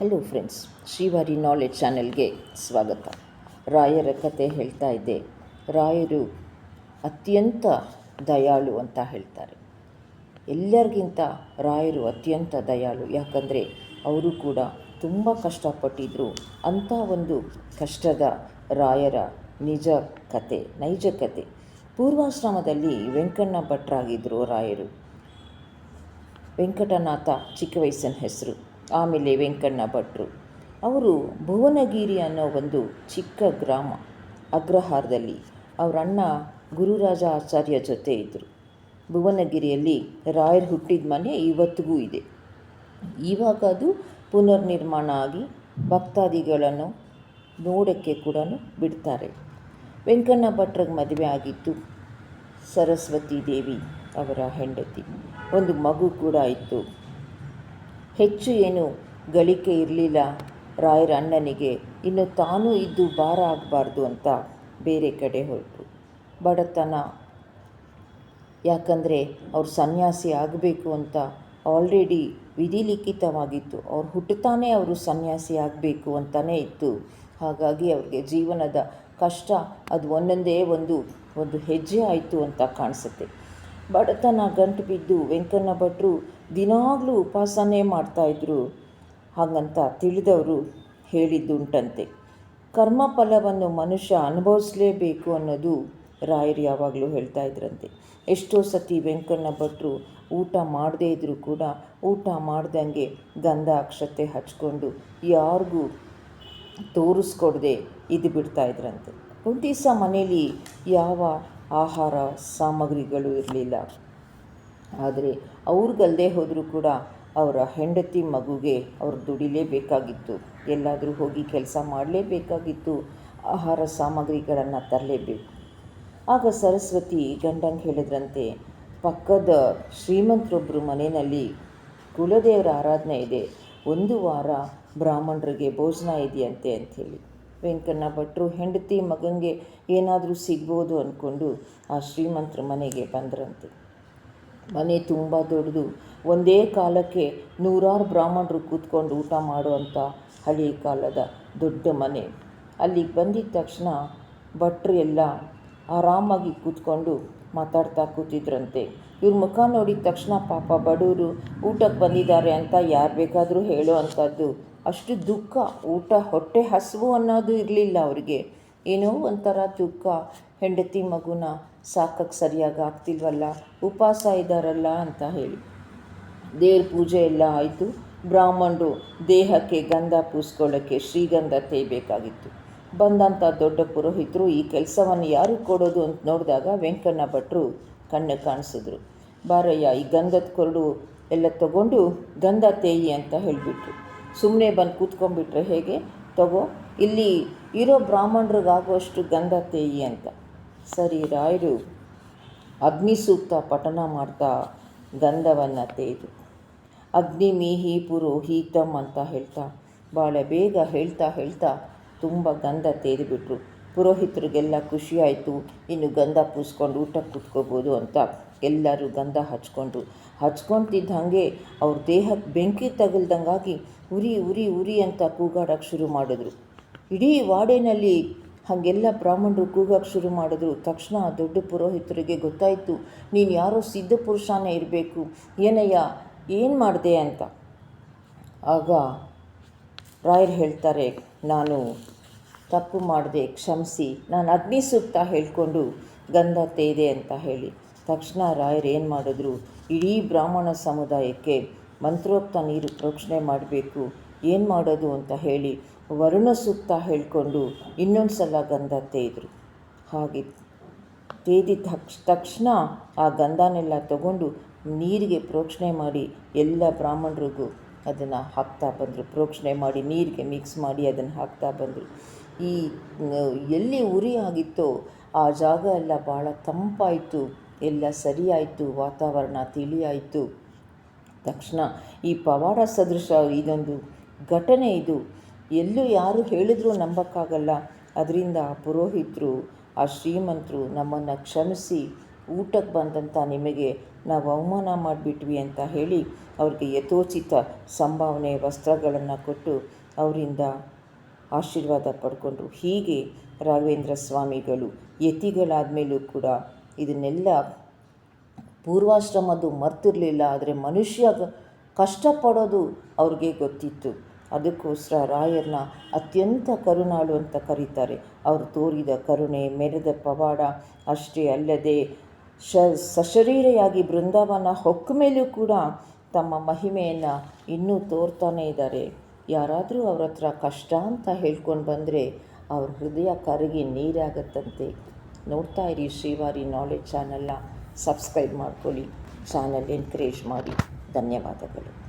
Hello friends, Srivari knowledge ಚಾನೆಲ್ಗೆ ಸ್ವಾಗತ. ರಾಯರ ಕತೆ ಹೇಳ್ತಾ ಇದ್ದೆ. ರಾಯರು ಅತ್ಯಂತ ದಯಾಳು ಅಂತ ಹೇಳ್ತಾರೆ. ಎಲ್ಲರಿಗಿಂತ ರಾಯರು ಅತ್ಯಂತ ದಯಾಳು. ಯಾಕಂದರೆ ಅವರು ಕೂಡ ತುಂಬ ಕಷ್ಟಪಟ್ಟಿದ್ದರು. ಅಂಥ ಒಂದು ಕಷ್ಟದ ರಾಯರ ನೈಜ ಕತೆ. ಪೂರ್ವಾಶ್ರಮದಲ್ಲಿ ವೆಂಕಣ್ಣ ಭಟ್ರಾಗಿದ್ದರು ರಾಯರು. ವೆಂಕಟನಾಥ ಚಿಕ್ಕ ವಯಸ್ಸಿನ ಹೆಸರು. ಆಮೇಲೆ ವೆಂಕಣ್ಣ ಭಟ್ರು. ಅವರು ಭುವನಗಿರಿ ಅನ್ನೋ ಒಂದು ಚಿಕ್ಕ ಗ್ರಾಮ ಅಗ್ರಹಾರದಲ್ಲಿ ಅವರ ಅಣ್ಣ ಗುರುರಾಜ ಆಚಾರ್ಯ ಜೊತೆ ಇದ್ದರು. ಭುವನಗಿರಿಯಲ್ಲಿ ರಾಯರು ಹುಟ್ಟಿದ ಮನೆ ಇವತ್ತಿಗೂ ಇದೆ. ಇವಾಗ ಅದು ಪುನರ್ನಿರ್ಮಾಣ ಆಗಿ ಭಕ್ತಾದಿಗಳನ್ನು ನೋಡೋಕ್ಕೆ ಕೂಡ ಬಿಡ್ತಾರೆ. ವೆಂಕಣ್ಣ ಭಟ್ರಿಗೆ ಮದುವೆ ಆಗಿತ್ತು. ಸರಸ್ವತಿ ದೇವಿ ಅವರ ಹೆಂಡತಿ. ಒಂದು ಮಗು ಕೂಡ ಇತ್ತು. ಹೆಚ್ಚು ಏನು ಗಳಿಕೆ ಇರಲಿಲ್ಲ ರಾಯರ ಅಣ್ಣನಿಗೆ. ಇನ್ನು ತಾನೂ ಇದ್ದು ಭಾರ ಆಗಬಾರ್ದು ಅಂತ ಬೇರೆ ಕಡೆ ಹೊರಟರು. ಬಡತನ, ಯಾಕಂದರೆ ಅವ್ರು ಸನ್ಯಾಸಿ ಆಗಬೇಕು ಅಂತ ಆಲ್ರೆಡಿ ವಿಧಿಲಿಖಿತವಾಗಿತ್ತು. ಅವ್ರು ಹುಟ್ಟುತ್ತಾನೆ ಅವರು ಸನ್ಯಾಸಿ ಆಗಬೇಕು ಅಂತಲೇ ಇತ್ತು. ಹಾಗಾಗಿ ಅವ್ರಿಗೆ ಜೀವನದ ಕಷ್ಟ ಅದು ಒಂದೊಂದೇ ಒಂದು ಹೆಜ್ಜೆ ಆಯಿತು ಅಂತ ಕಾಣಿಸುತ್ತೆ. ಬಡತನ ಗಂಟು ಬಿದ್ದು ವೆಂಕಣ್ಣ ಭಟ್ರು ದಿನಾಗಲೂ ಉಪವಾಸನೇ ಮಾಡ್ತಾಯಿದ್ರು. ಹಾಗಂತ ತಿಳಿದವರು ಹೇಳಿದ್ದುಂಟಂತೆ. ಕರ್ಮಫಲವನ್ನು ಮನುಷ್ಯ ಅನುಭವಿಸಲೇಬೇಕು ಅನ್ನೋದು ರಾಯರು ಯಾವಾಗಲೂ ಹೇಳ್ತಾ ಇದ್ರಂತೆ. ಎಷ್ಟೋ ಸತಿ ವೆಂಕಣ್ಣ ಭಟ್ರು ಊಟ ಮಾಡದೇ ಇದ್ದರೂ ಕೂಡ ಊಟ ಮಾಡ್ದಂಗೆ ಗಂಧ ಅಕ್ಷತೆ ಹಚ್ಕೊಂಡು ಯಾರಿಗೂ ತೋರಿಸ್ಕೊಡದೆ ಇದು ಬಿಡ್ತಾಯಿದ್ರಂತೆ. ಒಂದು ದಿವಸ ಮನೇಲಿ ಯಾವ ಆಹಾರ ಸಾಮಗ್ರಿಗಳು ಇರಲಿಲ್ಲ. ಆದರೆ ಅವ್ರಿಗಲ್ಲದೆ ಹೋದರೂ ಕೂಡ ಅವರ ಹೆಂಡತಿ ಮಗುಗೆ ಅವ್ರು ದುಡಿಲೇಬೇಕಾಗಿತ್ತು. ಎಲ್ಲಾದರೂ ಹೋಗಿ ಕೆಲಸ ಮಾಡಲೇಬೇಕಾಗಿತ್ತು. ಆಹಾರ ಸಾಮಗ್ರಿಗಳನ್ನು ತರಲೇಬೇಕು. ಆಗ ಸರಸ್ವತಿ ಗಂಡಂಗೆ ಹೇಳಿದ್ರಂತೆ, ಪಕ್ಕದ ಶ್ರೀಮಂತರೊಬ್ಬರು ಮನೆಯಲ್ಲಿ ಕುಲದೇವರ ಆರಾಧನೆ ಇದೆ, ಒಂದು ವಾರ ಬ್ರಾಹ್ಮಣರಿಗೆ ಭೋಜನ ಇದೆಯಂತೆ ಅಂಥೇಳಿ. ವೆಂಕಣ್ಣ ಭಟ್ರು ಹೆಂಡತಿ ಮಗನಿಗೆ ಏನಾದರೂ ಸಿಗ್ಬೋದು ಅಂದ್ಕೊಂಡು ಆ ಶ್ರೀಮಂತರ ಮನೆಗೆ ಬಂದ್ರಂತೆ. ಮನೆ ತುಂಬ ದೊಡ್ಡದು. ಒಂದೇ ಕಾಲಕ್ಕೆ 100 ಬ್ರಾಹ್ಮಣರು ಕೂತ್ಕೊಂಡು ಊಟ ಮಾಡುವಂಥ ಹಳೆಯ ಕಾಲದ ದೊಡ್ಡ ಮನೆ. ಅಲ್ಲಿಗೆ ಬಂದಿದ್ದ ತಕ್ಷಣ ಭಟ್ರು ಎಲ್ಲ ಆರಾಮಾಗಿ ಕೂತ್ಕೊಂಡು ಮಾತಾಡ್ತಾ ಕೂತಿದ್ರಂತೆ. ಇವ್ರ ಮುಖ ನೋಡಿದ ತಕ್ಷಣ ಪಾಪ ಬಡವರು ಊಟಕ್ಕೆ ಬಂದಿದ್ದಾರೆ ಅಂತ ಯಾರು ಬೇಕಾದರೂ ಹೇಳೋ ಅಂಥದ್ದು. ಅಷ್ಟು ದುಃಖ, ಹೊಟ್ಟೆ ಹಸಿವು ಅನ್ನೋದು ಇರಲಿಲ್ಲ ಅವರಿಗೆ. ಏನೋ ಒಂಥರ ದುಃಖ. ಹೆಂಡತಿ ಮಗುನ ಸಾಕಕ್ಕೆ ಸರಿಯಾಗಿ ಆಗ್ತಿಲ್ವಲ್ಲ, ಉಪವಾಸ ಇದ್ದಾರಲ್ಲ ಅಂತ ಹೇಳಿ. ದೇವ್ರ ಪೂಜೆ ಎಲ್ಲ ಆಯಿತು. ಬ್ರಾಹ್ಮಣರು ದೇಹಕ್ಕೆ ಗಂಧ ಪೂಸ್ಕೊಳ್ಳೋಕ್ಕೆ ಶ್ರೀಗಂಧ ತೇಯಬೇಕಾಗಿತ್ತು. ಬಂದಂಥ ದೊಡ್ಡ ಪುರೋಹಿತರು ಈ ಕೆಲಸವನ್ನು ಯಾರು ಕೊಡೋದು ಅಂತ ನೋಡಿದಾಗ ವೆಂಕಣ್ಣ ಭಟ್ರು ಕಣ್ಣು ಕಾಣಿಸಿದ್ರು. ಬಾರಯ್ಯ, ಈ ಗಂಧದ ಕೊರಡು ಎಲ್ಲ ತಗೊಂಡು ಗಂಧ ತೇಯಿ ಅಂತ ಹೇಳಿಬಿಟ್ರು. ಸುಮ್ಮನೆ ಬಂದು ಕೂತ್ಕೊಂಡ್ಬಿಟ್ರೆ ಹೇಗೆ, ತಗೋ ಇಲ್ಲಿ ಇರೋ ಬ್ರಾಹ್ಮಣರಿಗಾಗುವಷ್ಟು ಗಂಧ ತೇಯಿ ಅಂತ. ಸರಿ, ರಾಯರು ಅಗ್ನಿ ಸೂಕ್ತ ಪಠನ ಮಾಡ್ತಾ ಗಂಧವನ್ನು ತೇಯ್ದು ಅಗ್ನಿ ಮೀಹಿ ಪುರೋಹಿತಮ್ ಅಂತ ಹೇಳ್ತಾ ಭಾಳ ಬೇಗ ಹೇಳ್ತಾ ತುಂಬ ಗಂಧ ತೇಯ್ದುಬಿಟ್ರು. ಪುರೋಹಿತರಿಗೆಲ್ಲ ಖುಷಿಯಾಯಿತು. ಇನ್ನು ಗಂಧ ಪೂಸ್ಕೊಂಡು ಊಟಕ್ಕೆ ಕೂತ್ಕೋಬೋದು ಅಂತ ಎಲ್ಲರೂ ಗಂಧ ಹಚ್ಕೊತಿದ್ದ ಹಾಗೆ ಅವ್ರ ದೇಹಕ್ಕೆ ಬೆಂಕಿ ತಗಲ್ದಂಗಾಗಿ ಉರಿ ಉರಿ ಉರಿ ಅಂತ ಕೂಗಾಡೋಕ್ಕೆ ಶುರು ಮಾಡಿದ್ರು. ಇಡೀ ವಾಡೆನಲ್ಲಿ ಹಾಗೆಲ್ಲ ಬ್ರಾಹ್ಮಣರು ಕೂಗಕ್ಕೆ ಶುರು ಮಾಡಿದ್ರು. ತಕ್ಷಣ ದೊಡ್ಡ ಪುರೋಹಿತರಿಗೆ ಗೊತ್ತಾಯಿತು, ನೀನು ಯಾರೋ ಸಿದ್ಧ ಪುರುಷನೇ ಇರಬೇಕು, ಏನಯ್ಯ ಏನು ಮಾಡಿದೆ ಅಂತ. ಆಗ ರಾಯರು ಹೇಳ್ತಾರೆ, ನಾನು ತಪ್ಪು ಮಾಡಿದೆ, ಕ್ಷಮಿಸಿ, ನಾನು ಅಗ್ನಿ ಸೂಕ್ತ ಹೇಳ್ಕೊಂಡು ಗಂಧ ತೇದೆ ಅಂತ ಹೇಳಿ. ತಕ್ಷಣ ರಾಯರು ಏನು ಮಾಡಿದ್ರು, ಇಡೀ ಬ್ರಾಹ್ಮಣ ಸಮುದಾಯಕ್ಕೆ ಮಂತ್ರೋಕ್ತ ನೀರು ಪ್ರೋಕ್ಷಣೆ ಮಾಡಬೇಕು, ಏನು ಮಾಡೋದು ಅಂತ ಹೇಳಿ ವರುಣ ಸೂಕ್ತ ಹೇಳಿಕೊಂಡು ಇನ್ನೊಂದು ಸಲ ಗಂಧ ತೇಯ್ದರು. ಹಾಗೆ ತೇದಿದ ತಕ್ಷಣ ಆ ಗಂಧನೆಲ್ಲ ತಗೊಂಡು ನೀರಿಗೆ ಪ್ರೋಕ್ಷಣೆ ಮಾಡಿ ಎಲ್ಲ ಬ್ರಾಹ್ಮಣರಿಗೂ ಅದನ್ನು ಹಾಕ್ತಾ ಬಂದರು. ಪ್ರೋಕ್ಷಣೆ ಮಾಡಿ ನೀರಿಗೆ ಮಿಕ್ಸ್ ಮಾಡಿ ಅದನ್ನು ಹಾಕ್ತಾ ಬಂದರು. ಈ ಎಲ್ಲಿ ಉರಿ ಆಗಿತ್ತೋ ಆ ಜಾಗ ಎಲ್ಲ ಭಾಳ ತಂಪಾಯಿತು, ಎಲ್ಲ ಸರಿಯಾಯಿತು, ವಾತಾವರಣ ತಿಳಿಯಾಯಿತು. ತಕ್ಷಣ ಈ ಪವಾಡ ಸದೃಶ ಇದೊಂದು ಘಟನೆ, ಇದು ಎಲ್ಲೂ ಯಾರು ಹೇಳಿದ್ರೂ ನಂಬಕ್ಕಾಗಲ್ಲ. ಅದರಿಂದ ಆ ಪುರೋಹಿತರು, ಆ ಶ್ರೀಮಂತರು ನಮ್ಮನ್ನು ಕ್ಷಮಿಸಿ ಊಟಕ್ಕೆ ಬಂದಂಥ ನಿಮಗೆ ನಾವು ಅವಮಾನ ಮಾಡಿಬಿಟ್ವಿ ಅಂತ ಹೇಳಿ ಅವ್ರಿಗೆ ಯಥೋಚಿತ ಸಂಭಾವನೆ ವಸ್ತ್ರಗಳನ್ನು ಕೊಟ್ಟು ಅವರಿಂದ ಆಶೀರ್ವಾದ ಪಡ್ಕೊಂಡ್ರು. ಹೀಗೆ ರಾಘವೇಂದ್ರ ಸ್ವಾಮಿಗಳು ಯತಿಗಳಾದ ಮೇಲೂ ಕೂಡ ಇದನ್ನೆಲ್ಲ ಪೂರ್ವಾಶ್ರಮದ್ದು ಮರ್ತಿರಲಿಲ್ಲ. ಆದರೆ ಮನುಷ್ಯ ಕಷ್ಟಪಡೋದು ಅವ್ರಿಗೆ ಗೊತ್ತಿತ್ತು. ಅದಕ್ಕೋಸ್ಕರ ರಾಯರನ್ನ ಅತ್ಯಂತ ಕರುಣಾಳು ಅಂತ ಕರೀತಾರೆ. ಅವರು ತೋರಿದ ಕರುಣೆ, ಮೆರೆದ ಪವಾಡ ಅಷ್ಟೇ ಅಲ್ಲದೆ ಸಶರೀರೆಯಾಗಿ ಬೃಂದಾವನ ಹೊಕ್ಕ ಮೇಲೂ ಕೂಡ ತಮ್ಮ ಮಹಿಮೆಯನ್ನು ಇನ್ನೂ ತೋರ್ತಾನೇ ಇದ್ದಾರೆ. ಯಾರಾದರೂ ಅವ್ರ ಹತ್ರ ಕಷ್ಟ ಅಂತ ಹೇಳ್ಕೊಂಡು ಬಂದರೆ ಅವ್ರ ಹೃದಯ ಕರಗಿ ನೀರಾಗತ್ತಂತೆ. ನೋಡ್ತಾ ಇರಿ ಶ್ರೀವಾರಿ ನಾಲೆಡ್ಜ್ ಚಾನಲ್ನ. ಸಬ್ಸ್ಕ್ರೈಬ್ ಮಾಡ್ಕೊಳ್ಳಿ, ಚಾನಲ್ ಎನ್ಕರೇಜ್ ಮಾಡಿ. ಧನ್ಯವಾದಗಳು.